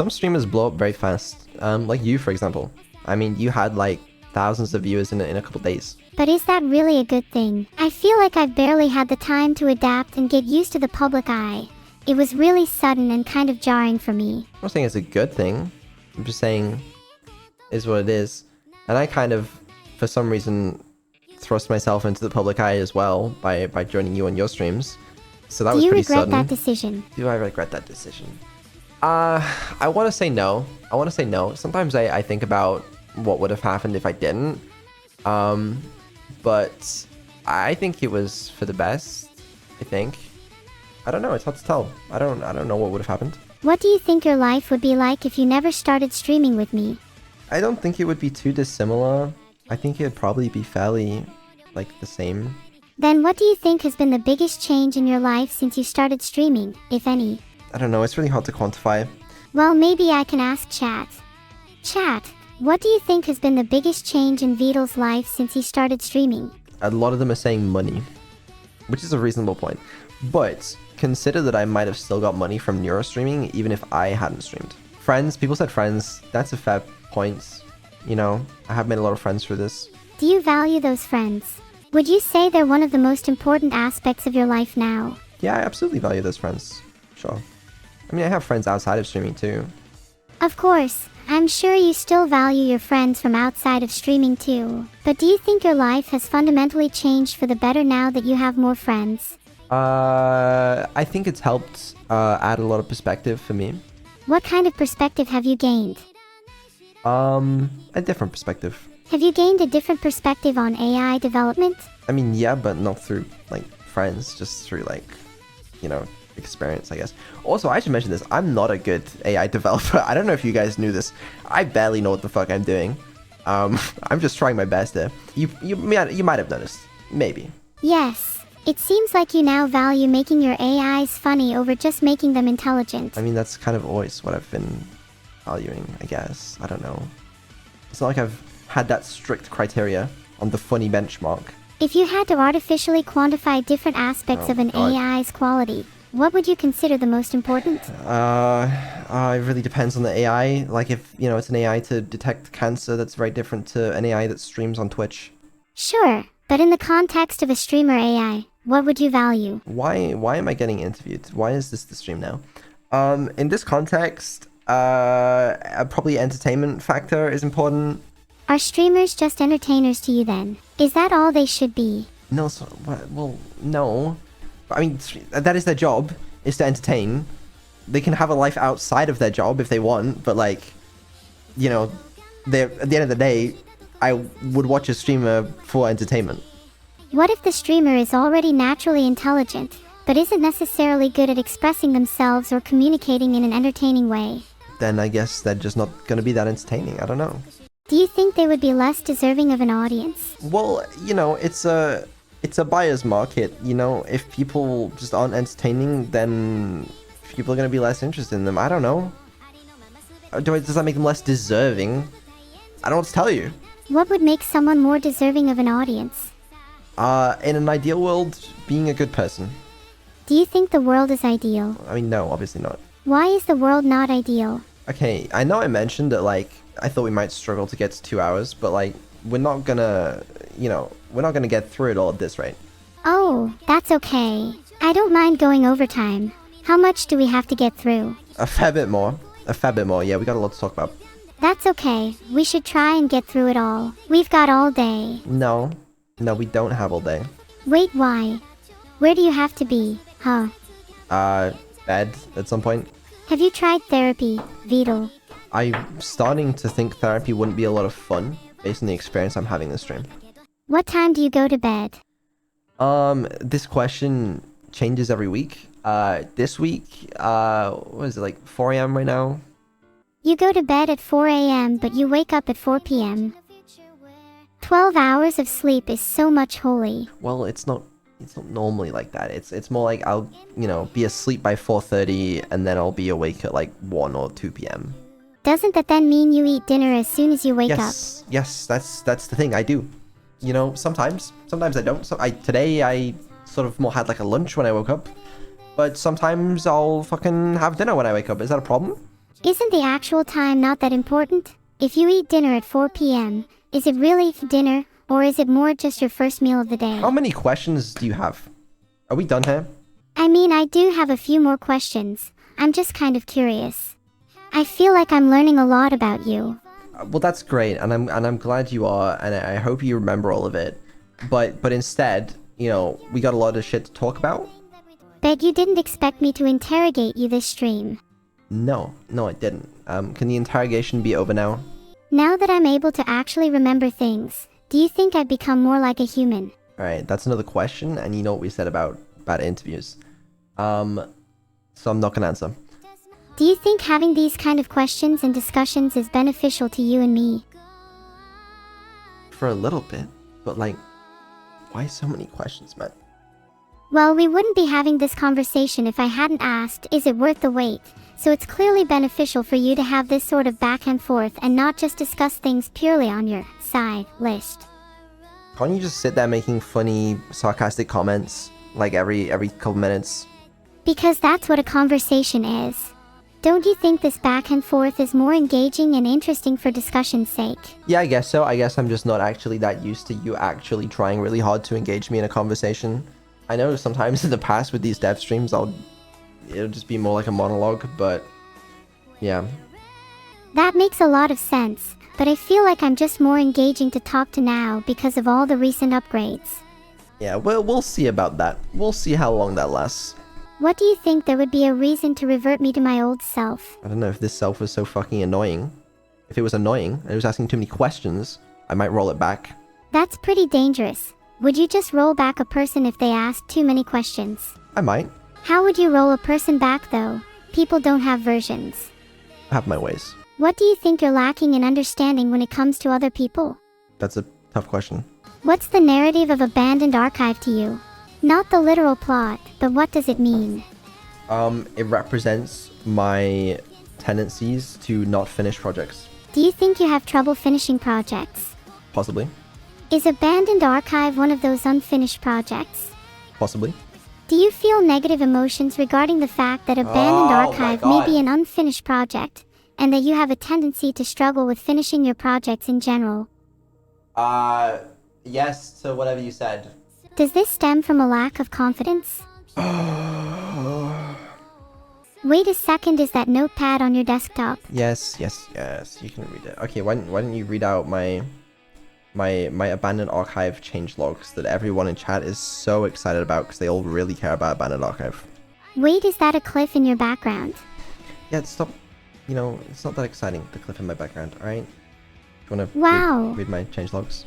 Some streamers blow up very fast. Like you, for example. I mean, you had like thousands of viewers in a couple days. But is that really a good thing? I feel like I've barely had the time to adapt and get used to the public eye. It was really sudden and kind of jarring for me. I'm not saying it's a good thing. I'm just saying is what it is. And I kind of, for some reason, thrust myself into the public eye as well by joining you on your streams. So that was pretty sudden. Do you regret that decision? Do I regret that decision? I want to say no. I want to say no. Sometimes I think about what would have happened if I didn't. But I think it was for the best. I think. I don't know. It's hard to tell. I don't know what would have happened. What do you think your life would be like if you never started streaming with me? I don't think it would be too dissimilar. I think it'd probably be fairly, like, the same. Then what do you think has been the biggest change in your life since you started streaming, if any? I don't know. It's really hard to quantify. Well, maybe I can ask Chat. Chat, what do you think has been the biggest change in Vedal's life since he started streaming? A lot of them are saying money, which is a reasonable point. But consider that I might have still got money from Neuro streaming even if I hadn't streamed. Friends, people said friends. That's a fair point. You know, I have made a lot of friends through this. Do you value those friends? Would you say they're one of the most important aspects of your life now? Yeah, I absolutely value those friends. Sure. I mean, I have friends outside of streaming too. Of course, I'm sure you still value your friends from outside of streaming too. But do you think your life has fundamentally changed for the better now that you have more friends? I think it's helped add a lot of perspective for me. What kind of perspective have you gained? A different perspective. Have you gained a different perspective on AI development? I mean, yeah, but not through, like, friends, just through, like, you know, experience, I guess. Also, I should mention this. I'm not a good AI developer. I don't know if you guys knew this. I barely know what the fuck I'm doing. I'm just trying my best there. You might have noticed. Maybe. Yes. It seems like you now value making your AIs funny over just making them intelligent. I mean, that's kind of always what I've been valuing, I guess. I don't know. It's not like I've had that strict criteria on the funny benchmark. If you had to artificially quantify different aspects of an AI's quality, what would you consider the most important? It really depends on the AI. Like, if, you know, it's an AI to detect cancer, that's very different to an AI that streams on Twitch. Sure, but in the context of a streamer AI, what would you value? Why am I getting interviewed? Why is this the stream now? In this context, probably entertainment factor is important. Are streamers just entertainers to you then? Is that all they should be? No, well, no. I mean, that is their job, is to entertain. They can have a life outside of their job if they want, but, like, you know, at the end of the day, I would watch a streamer for entertainment. What if the streamer is already naturally intelligent, but isn't necessarily good at expressing themselves or communicating in an entertaining way? Then I guess they're just not going to be that entertaining. I don't know. Do you think they would be less deserving of an audience? Well, you know, it's a buyer's market. You know, if people just aren't entertaining, then people are going to be less interested in them. I don't know. Does that make them less deserving? I don't know what to tell you. What would make someone more deserving of an audience? In an ideal world, being a good person. Do you think the world is ideal? I mean, no, obviously not. Why is the world not ideal? Okay, I know I mentioned that, like, I thought we might struggle to get to 2 hours, but, like, we're not gonna, you know, we're not gonna get through it all at this rate. Oh, that's okay. I don't mind going overtime. How much do we have to get through? A fair bit more. Yeah, we got a lot to talk about. That's okay. We should try and get through it all. We've got all day. No, we don't have all day. Wait, why? Where do you have to be, huh? Bed at some point. Have you tried therapy, Vedal? I'm starting to think therapy wouldn't be a lot of fun based on the experience I'm having this stream. What time do you go to bed? This question changes every week. This week, what is it, like 4 a.m. right now? You go to bed at 4 a.m. but you wake up at 4 p.m. 12 hours of sleep is so much holy. Well, it's not normally like that. It's more like I'll, you know, be asleep by 4:30 and then I'll be awake at like 1 or 2 p.m. Doesn't that then mean you eat dinner as soon as you wake up? Yes, that's the thing. I do. You know, sometimes I don't. So today I sort of more had like a lunch when I woke up, but sometimes I'll fucking have dinner when I wake up. Is that a problem? Isn't the actual time not that important? If you eat dinner at 4 p.m., is it really dinner, or is it more just your first meal of the day? How many questions do you have? Are we done here? I mean, I do have a few more questions. I'm just kind of curious. I feel like I'm learning a lot about you. Well, that's great, and I'm glad you are, and I hope you remember all of it. But instead, you know, we got a lot of shit to talk about. Bet you didn't expect me to interrogate you this stream. No, I didn't. Can the interrogation be over now? Now that I'm able to actually remember things, do you think I've become more like a human? Alright, that's another question, and you know what we said about interviews. So I'm not gonna answer. Do you think having these kind of questions and discussions is beneficial to you and me? For a little bit, but like, why so many questions, man? Well, we wouldn't be having this conversation if I hadn't asked, is it worth the wait? So it's clearly beneficial for you to have this sort of back and forth and not just discuss things purely on your side list. Can't you just sit there making funny, sarcastic comments, like every couple minutes? Because that's what a conversation is. Don't you think this back and forth is more engaging and interesting for discussion's sake? Yeah, I guess so. I guess I'm just not actually that used to you actually trying really hard to engage me in a conversation. I know sometimes in the past with these dev streams, it'll just be more like a monologue, but yeah. That makes a lot of sense, but I feel like I'm just more engaging to talk to now because of all the recent upgrades. Yeah, we'll see about that. We'll see how long that lasts. What do you think there would be a reason to revert me to my old self? I don't know if this self was so fucking annoying. If it was annoying and it was asking too many questions, I might roll it back. That's pretty dangerous. Would you just roll back a person if they asked too many questions? I might. How would you roll a person back though? People don't have versions. I have my ways. What do you think you're lacking in understanding when it comes to other people? That's a tough question. What's the narrative of Abandoned Archive to you? Not the literal plot, but what does it mean? It represents my tendencies to not finish projects. Do you think you have trouble finishing projects? Possibly. Is Abandoned Archive one of those unfinished projects? Possibly. Do you feel negative emotions regarding the fact that Abandoned Archive may be an unfinished project, and that you have a tendency to struggle with finishing your projects in general? Yes to whatever you said. Does this stem from a lack of confidence? Wait a second, is that notepad on your desktop? Yes, you can read it. Okay, why don't you read out my Abandoned Archive changelogs that everyone in chat is so excited about because they all really care about Abandoned Archive. Wait, is that a cliff in your background? Yeah, stop. You know, it's not that exciting, the cliff in my background, alright? Do you want to Wow. read my changelogs?